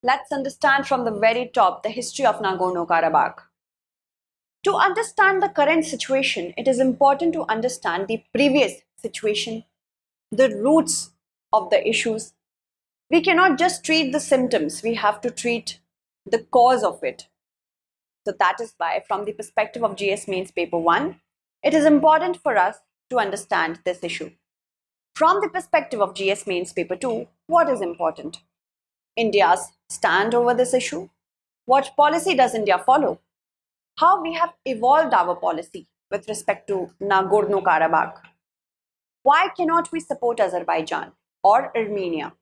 Let's understand from the very top the history of Nagorno Karabakh. To understand the current situation, it is important to understand the previous situation, the roots of the issues. We cannot just treat the symptoms, we have to treat the cause of it. So that is why, from the perspective of GS Mains Paper 1, it is important for us to understand this issue. From the perspective of GS Mains Paper 2, what is important? India's stand over this issue? What policy does India follow? How we have evolved our policy with respect to Nagorno Karabakh? Why cannot we support Azerbaijan or Armenia?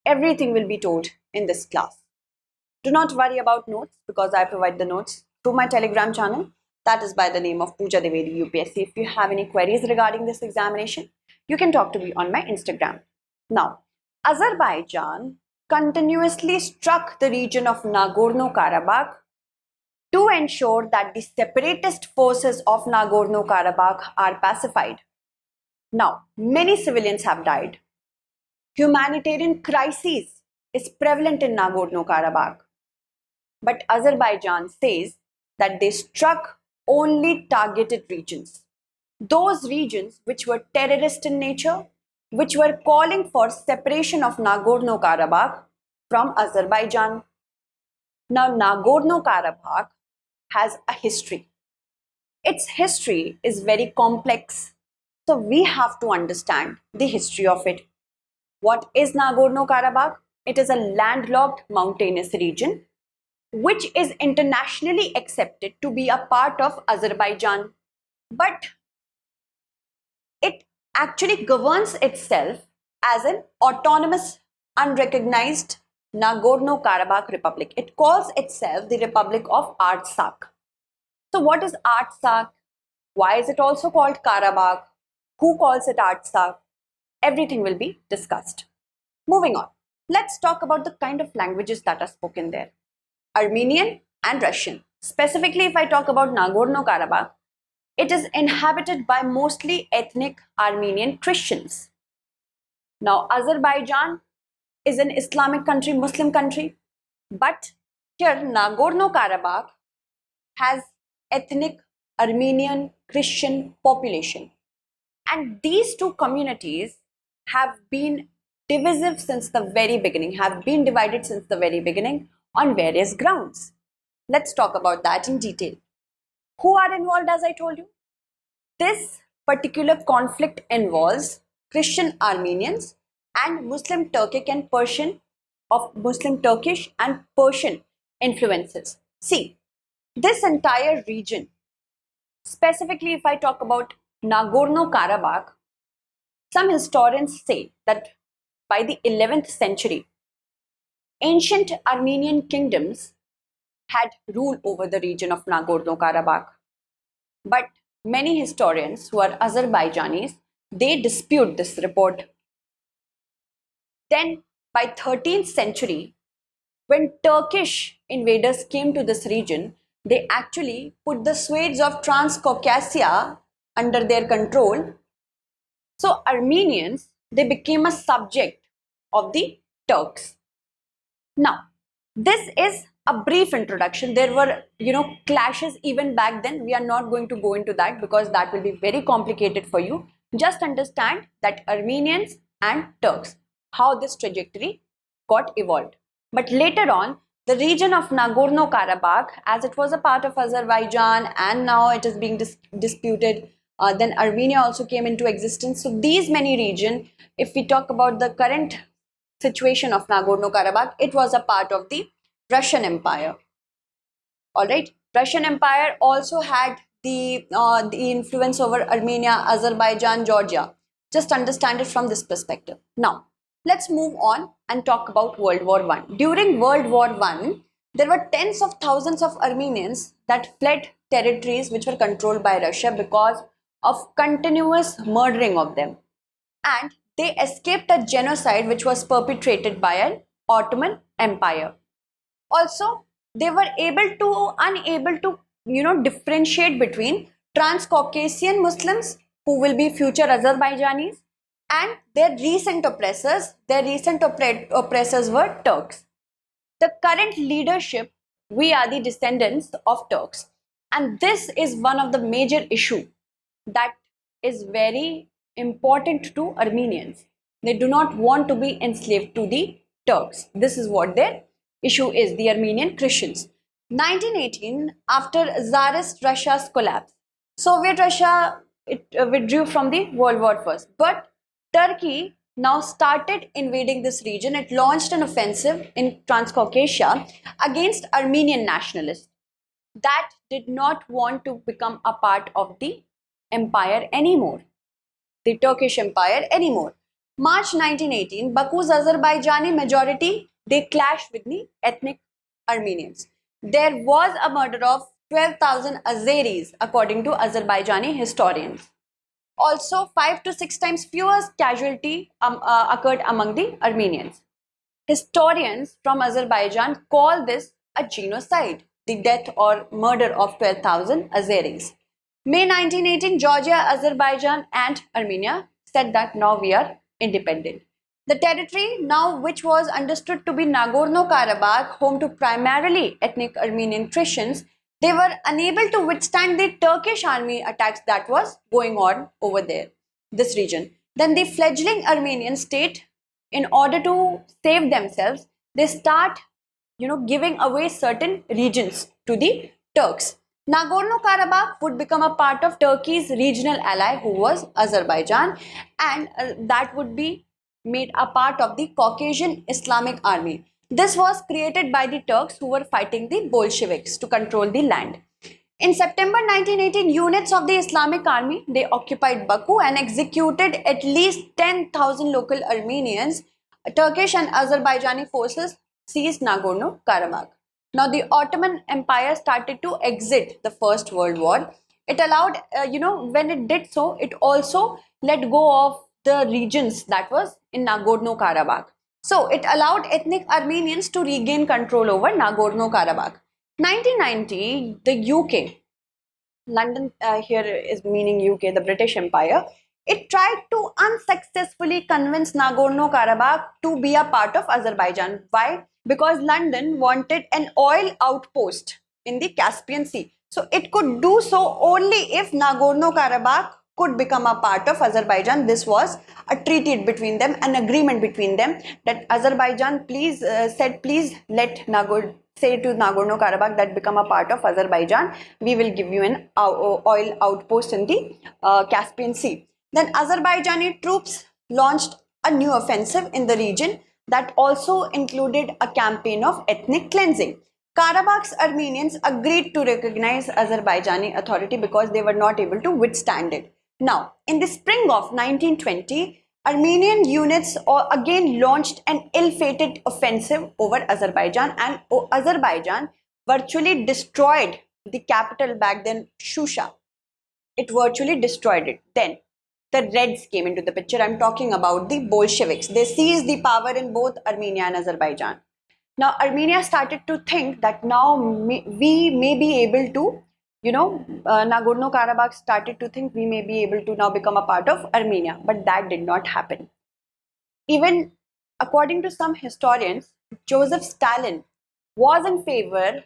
Everything will be told in this class. Do not worry about notes because I provide the notes through my Telegram channel. That is by the name of Pooja Dwivedi UPSC. If you have any queries regarding this examination, you can talk to me on my Instagram. Now, Azerbaijan continuously struck the region of Nagorno Karabakh to ensure that the separatist forces of Nagorno Karabakh are pacified. Now, many civilians have died. Humanitarian crisis is prevalent in Nagorno Karabakh. But Azerbaijan says that they struck only targeted regions. Those regions which were terrorist in nature, which were calling for separation of Nagorno Karabakh from Azerbaijan. Now, Nagorno Karabakh has a history. Its history is very complex. So we have to understand the history of it. What is Nagorno Karabakh? It is a landlocked mountainous region which is internationally accepted to be a part of Azerbaijan. But it actually governs itself as an autonomous, unrecognized Nagorno Karabakh Republic. It calls itself the Republic of Artsakh. So what is Artsakh? Why is it also called Karabakh? Who calls it Artsakh? Everything will be discussed. Moving on, let's talk about the kind of languages that are spoken there. Armenian and Russian. Specifically, if I talk about Nagorno Karabakh, it is inhabited by mostly ethnic Armenian Christians. Now, Azerbaijan is an Islamic country, Muslim country, but here Nagorno Karabakh has ethnic Armenian Christian population. And these two communities have been divisive since the very beginning, have been divided since the very beginning on various grounds. Let's talk about that in detail. Who are involved, as I told you? This particular conflict involves Christian Armenians and Muslim Turkic and Persian, of Muslim Turkish and Persian influences. See, this entire region, specifically if I talk about Nagorno Karabakh, some historians say that by the 11th century, ancient Armenian kingdoms had rule over the region of Nagorno Karabakh. But many historians who are Azerbaijanis, they dispute this report. Then by 13th century, when Turkish invaders came to this region, they actually put the Swedes of Transcaucasia under their control. So Armenians, they became a subject of the Turks. Now, this is a brief introduction. There were, clashes even back then. We are not going to go into that because that will be very complicated for you. Just understand that Armenians and Turks, how this trajectory got evolved. But later on, the region of Nagorno Karabakh, as it was a part of Azerbaijan and now it is being disputed, then Armenia also came into existence. So these many regions, if we talk about the current situation of Nagorno Karabakh, it was a part of the Russian Empire. Alright, Russian Empire also had the influence over Armenia, Azerbaijan, Georgia. Just understand it from this perspective. Now, let's move on and talk about World War I. During World War I, there were tens of thousands of Armenians that fled territories which were controlled by Russia because of continuous murdering of them. And they escaped a genocide which was perpetrated by an Ottoman Empire. Also, they were unable to differentiate between Transcaucasian Muslims, who will be future Azerbaijanis, and their recent oppressors. Their recent oppressors were Turks. the current leadership, we are the descendants of Turks. And this is one of the major issue that is very important to Armenians. They do not want to be enslaved to the Turks. This is what their issue is, the Armenian Christians. 1918, after Tsarist Russia's collapse, Soviet Russia withdrew from the World War I. But Turkey now started invading this region. It launched an offensive in Transcaucasia against Armenian nationalists that did not want to become a part of the empire anymore, the Turkish Empire anymore. March 1918, Baku's Azerbaijani majority, they clashed with the ethnic Armenians. There was a murder of 12,000 Azeris according to Azerbaijani historians. Also, 5 to 6 times fewer casualties occurred among the Armenians. Historians from Azerbaijan call this a genocide, the death or murder of 12,000 Azeris. May 1918, Georgia, Azerbaijan and Armenia said that now we are independent. The territory now, which was understood to be Nagorno Karabakh, home to primarily ethnic Armenian Christians, they were unable to withstand the Turkish army attacks that was going on over there, this region. Then the fledgling Armenian state, in order to save themselves, they start, giving away certain regions to the Turks. Nagorno Karabakh would become a part of Turkey's regional ally, who was Azerbaijan, and that would be made a part of the Caucasian Islamic Army. This was created by the Turks who were fighting the Bolsheviks to control the land. In September 1918, units of the Islamic Army, they occupied Baku and executed at least 10,000 local Armenians. Turkish and Azerbaijani forces seized Nagorno Karabakh. Now the Ottoman Empire started to exit the First World War. It allowed, when it did so, it also let go of the regions that was in Nagorno Karabakh. So it allowed ethnic Armenians to regain control over Nagorno Karabakh. 1990, the UK, London here is meaning UK, the British Empire, it tried to unsuccessfully convince Nagorno Karabakh to be a part of Azerbaijan. Why? Because London wanted an oil outpost in the Caspian Sea. So it could do so only if Nagorno Karabakh could become a part of Azerbaijan. This was a treaty between them, an agreement between them, that Azerbaijan said please let say to Nagorno Karabakh that become a part of Azerbaijan, we will give you an oil outpost in the Caspian Sea. Then Azerbaijani troops launched a new offensive in the region that also included a campaign of ethnic cleansing. Karabakh's Armenians agreed to recognize Azerbaijani authority because they were not able to withstand it. Now, in the spring of 1920, Armenian units again launched an ill-fated offensive over Azerbaijan, and Azerbaijan virtually destroyed the capital back then, Shusha. It virtually destroyed it. Then the Reds came into the picture. I'm talking about the Bolsheviks. They seized the power in both Armenia and Azerbaijan. Now Armenia started to think that now we may be able to, Nagorno Karabakh started to think we may be able to now become a part of Armenia, but that did not happen. Even according to some historians, Joseph Stalin was in favor,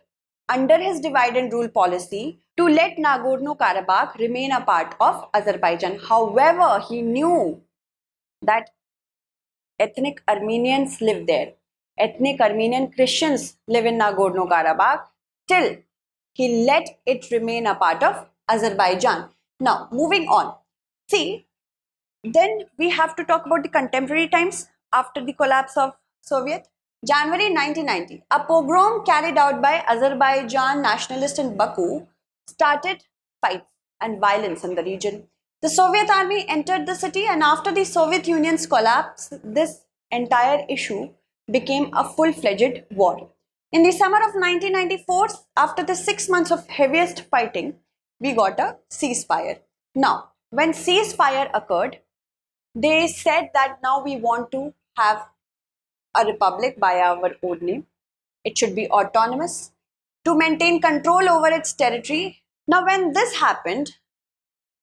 under his divide and rule policy, to let Nagorno Karabakh remain a part of Azerbaijan. However, he knew that ethnic Armenians live there. Ethnic Armenian Christians live in Nagorno Karabakh. Still, he let it remain a part of Azerbaijan. Now, moving on. See, then we have to talk about the contemporary times after the collapse of Soviet. January 1990, a pogrom carried out by Azerbaijan nationalists in Baku started fights and violence in the region. The Soviet army entered the city, and after the Soviet Union's collapse, this entire issue became a full-fledged war. In the summer of 1994, after the 6 months of heaviest fighting, we got a ceasefire. Now, when ceasefire occurred, they said that now we want to have a republic by our own name. It should be autonomous to maintain control over its territory. Now, when this happened,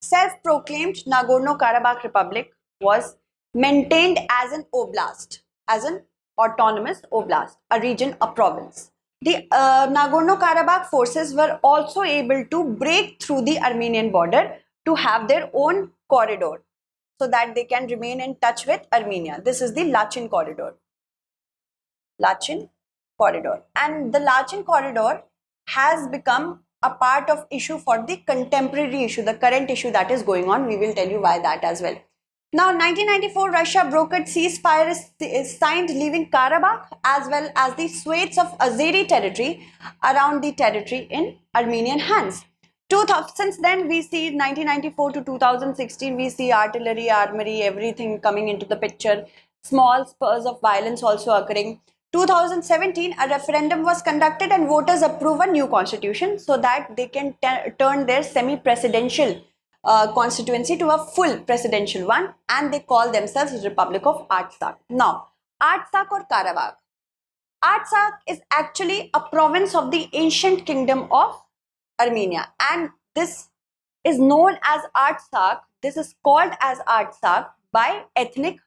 self-proclaimed Nagorno Karabakh Republic was maintained as an oblast, as an autonomous oblast, a region, a province. The Nagorno Karabakh forces were also able to break through the Armenian border to have their own corridor so that they can remain in touch with Armenia. This is the Lachin corridor. Lachin corridor. And the Lachin corridor has become a part of issue for the contemporary issue, the current issue that is going on. We will tell you why that as well. Now, 1994, Russia brokered ceasefire is signed, leaving Karabakh as well as the swathes of Azeri territory around the territory in Armenian hands. Since then, we see 1994 to 2016, we see artillery, armory, everything coming into the picture, small spurs of violence also occurring. 2017, a referendum was conducted and voters approve a new constitution so that they can turn their semi-presidential constituency to a full presidential one, and they call themselves Republic of Artsakh. Now, Artsakh or Karabakh. Artsakh is actually a province of the ancient kingdom of Armenia, and this is known as Artsakh. This is called as Artsakh by ethnic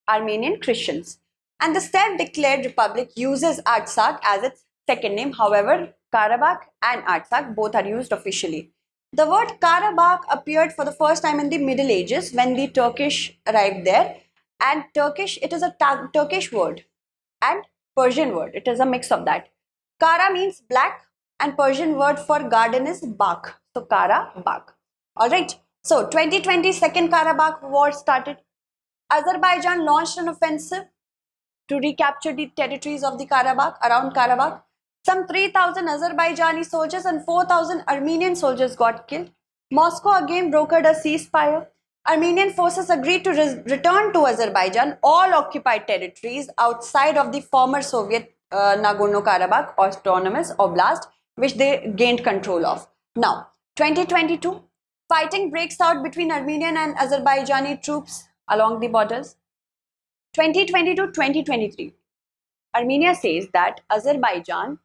Armenian Christians. And the self-declared republic uses Artsakh as its second name. However, Karabakh and Artsakh both are used officially. The word Karabakh appeared for the first time in the Middle Ages when the Turkish arrived there. And Turkish, it is a Turkish word and Persian word. It is a mix of that. Kara means black and Persian word for garden is Bakh. So Karabakh. Alright. So 2020 Second Karabakh War started. Azerbaijan launched an offensive to recapture the territories of the Karabakh, around Karabakh. Some 3,000 Azerbaijani soldiers and 4,000 Armenian soldiers got killed. Moscow again brokered a ceasefire. Armenian forces agreed to return to Azerbaijan all occupied territories outside of the former Soviet Nagorno Karabakh autonomous oblast, which they gained control of. Now, 2022, fighting breaks out between Armenian and Azerbaijani troops along the borders. 2022-2023, Armenia says that Azerbaijan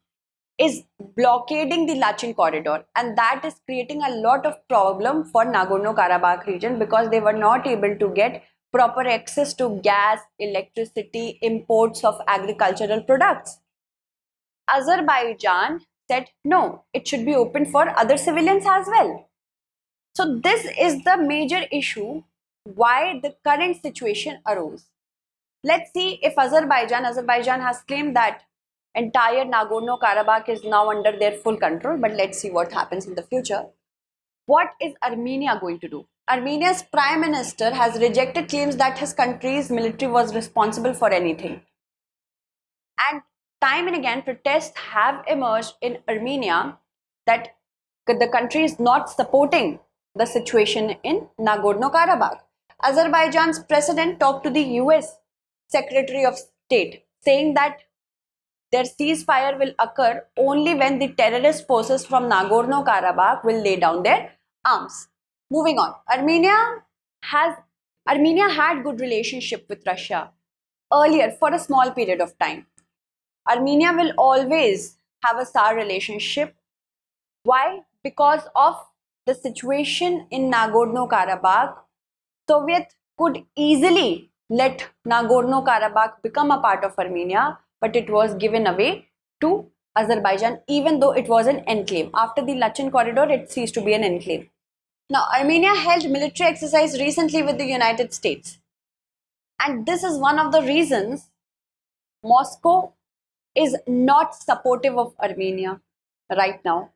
is blockading the Lachin corridor, and that is creating a lot of problem for Nagorno Karabakh region because they were not able to get proper access to gas, electricity, imports of agricultural products. Azerbaijan said no, it should be open for other civilians as well. So this is the major issue why the current situation arose. Let's see if Azerbaijan has claimed that entire Nagorno Karabakh is now under their full control, but let's see what happens in the future. What is Armenia going to do? Armenia's prime minister has rejected claims that his country's military was responsible for anything. And time and again, protests have emerged in Armenia that the country is not supporting the situation in Nagorno Karabakh. Azerbaijan's president talked to the US Secretary of State, saying that their ceasefire will occur only when the terrorist forces from Nagorno Karabakh will lay down their arms. Moving on, Armenia had good relationship with Russia earlier for a small period of time. Armenia will always have a sour relationship. Why? Because of the situation in Nagorno Karabakh. Soviet could easily let Nagorno Karabakh become a part of Armenia, but it was given away to Azerbaijan, even though it was an enclave. After the Lachin corridor, it ceased to be an enclave. Now, Armenia held military exercise recently with the United States. And this is one of the reasons Moscow is not supportive of Armenia right now.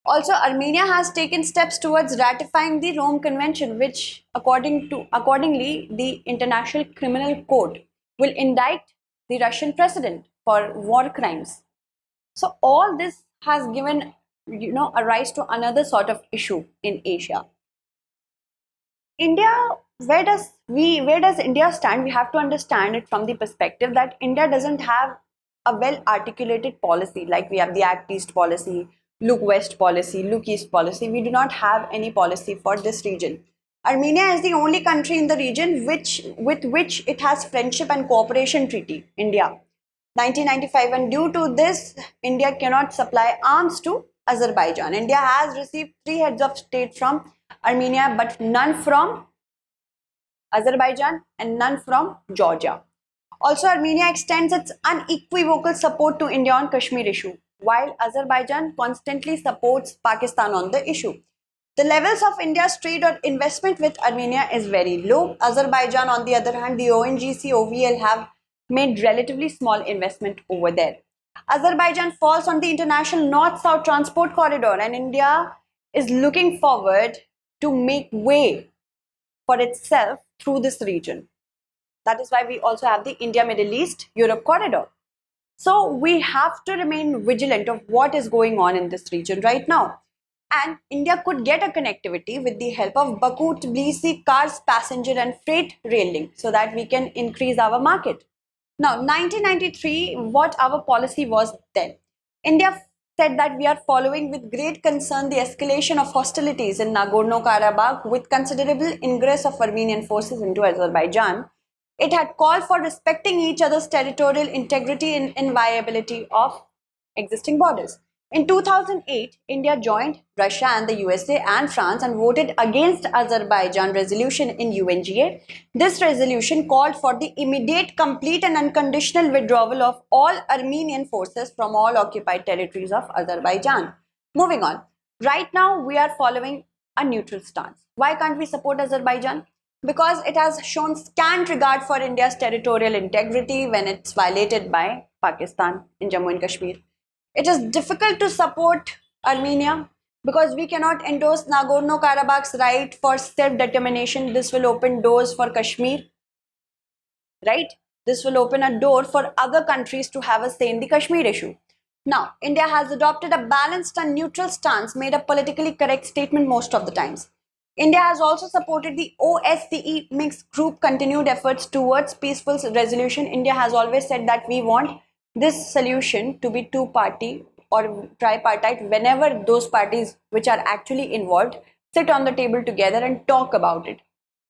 Also, Armenia has taken steps towards ratifying the Rome Convention, which accordingly, the International Criminal Court will indict the Russian president for war crimes. So all this has given, a rise to another sort of issue in Asia. India, where does India stand? We have to understand it from the perspective that India doesn't have a well-articulated policy. Like we have the Act East policy, Look West policy, Look East policy. We do not have any policy for this region. Armenia is the only country in the region with which it has friendship and cooperation treaty, India, 1995. And due to this, India cannot supply arms to Azerbaijan. India has received 3 heads of state from Armenia, but none from Azerbaijan and none from Georgia. Also, Armenia extends its unequivocal support to India on Kashmir issue, while Azerbaijan constantly supports Pakistan on the issue. The levels of India's trade or investment with Armenia is very low. Azerbaijan, on the other hand, the ONGC, OVL have made relatively small investment over there. Azerbaijan falls on the international north-south transport corridor, and India is looking forward to make way for itself through this region. That is why we also have the India, Middle East, Europe corridor. So we have to remain vigilant of what is going on in this region right now. And India could get a connectivity with the help of Baku-Tbilisi cars, passenger and freight rail link so that we can increase our market. Now, 1993, what our policy was then? India said that we are following with great concern the escalation of hostilities in Nagorno Karabakh with considerable ingress of Armenian forces into Azerbaijan. It had called for respecting each other's territorial integrity and inviolability of existing borders. In 2008, India joined Russia and the USA and France and voted against Azerbaijan resolution in UNGA. This resolution called for the immediate, complete and unconditional withdrawal of all Armenian forces from all occupied territories of Azerbaijan. Moving on. Right now, we are following a neutral stance. Why can't we support Azerbaijan? Because it has shown scant regard for India's territorial integrity when it's violated by Pakistan in Jammu and Kashmir. It is difficult to support Armenia because we cannot endorse Nagorno Karabakh's right for self-determination. This will open doors for Kashmir, right? This will open a door for other countries to have a say in the Kashmir issue. Now, India has adopted a balanced and neutral stance, made a politically correct statement most of the times. India has also supported the OSCE mixed group continued efforts towards peaceful resolution. India has always said that we want this solution to be two-party or tripartite whenever those parties which are actually involved sit on the table together and talk about it.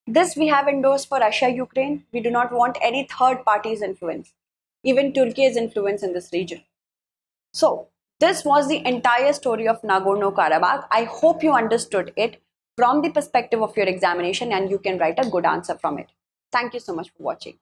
This we have endorsed for Russia-Ukraine. We do not want any third party's influence, even Turkey's influence in this region. So, this was the entire story of Nagorno Karabakh. I hope you understood it from the perspective of your examination and you can write a good answer from it. Thank you so much for watching.